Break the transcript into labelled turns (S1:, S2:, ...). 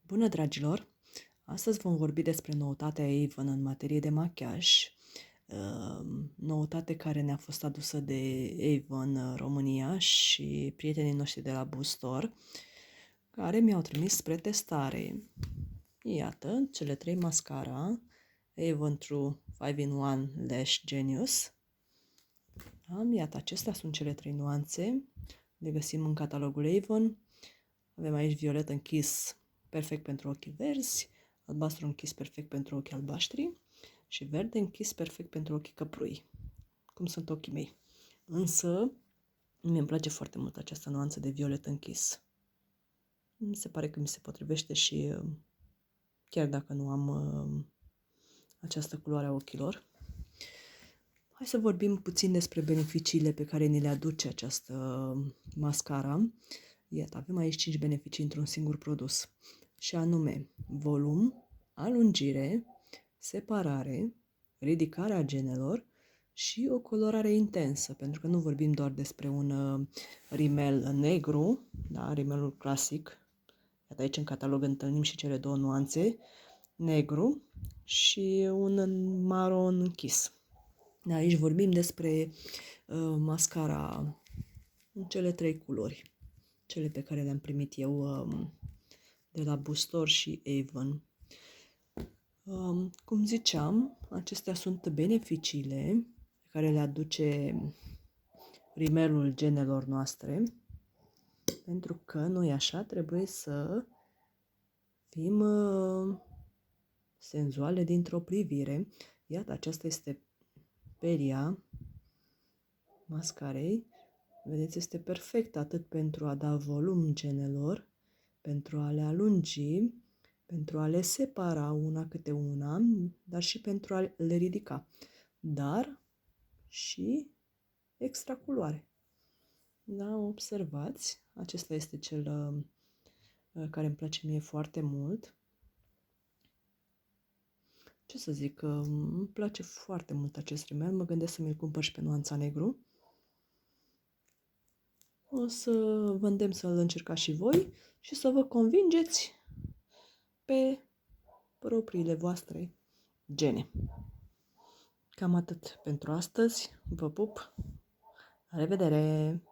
S1: Bună, dragilor! Astăzi vom vorbi despre noutatea Avon în materie de machiaj. Noutate care ne-a fost adusă de Avon România și prietenii noștri de la Boostor, care mi-au trimis spre testare. Iată, cele 3 mascara Avon True 5-in-1 Lash Genius. Iată, acestea sunt cele 3 nuanțe. Le găsim în catalogul Avon. Avem aici violet închis, perfect pentru ochii verzi, albastru închis, perfect pentru ochii albaștri și verde închis, perfect pentru ochii căprui, cum sunt ochii mei. Însă, mie îmi place foarte mult această nuanță de violet închis. Mi se pare că mi se potrivește și chiar dacă nu am această culoare a ochilor. Hai să vorbim puțin despre beneficiile pe care ni le aduce această mascara. Iată, avem aici 5 beneficii într-un singur produs, și anume volum, alungire, separare, ridicarea genelor și o colorare intensă, pentru că nu vorbim doar despre un rimel negru, da, rimelul clasic. Iată, aici în catalog întâlnim și cele 2 nuanțe, negru și un maron închis. Da, aici vorbim despre mascara în cele 3 culori, cele pe care le-am primit eu de la Boostor și Avon. Cum ziceam, acestea sunt beneficiile pe care le aduce rimelul genelor noastre, pentru că noi așa trebuie să fim senzuale dintr-o privire. Iată, aceasta este peria mascarei. Vedeți, este perfect atât pentru a da volum genelor, pentru a le alungi, pentru a le separa una câte una, dar și pentru a le ridica. Dar și extra culoare. Da, observați, acesta este cel care îmi place mie foarte mult. Ce să zic, îmi place foarte mult acest rimel, mă gândesc să mi-l cumpăr și pe nuanța negru. O să vă îndemn să-l încercați și voi și să vă convingeți pe propriile voastre gene. Cam atât pentru astăzi. Vă pup! La revedere!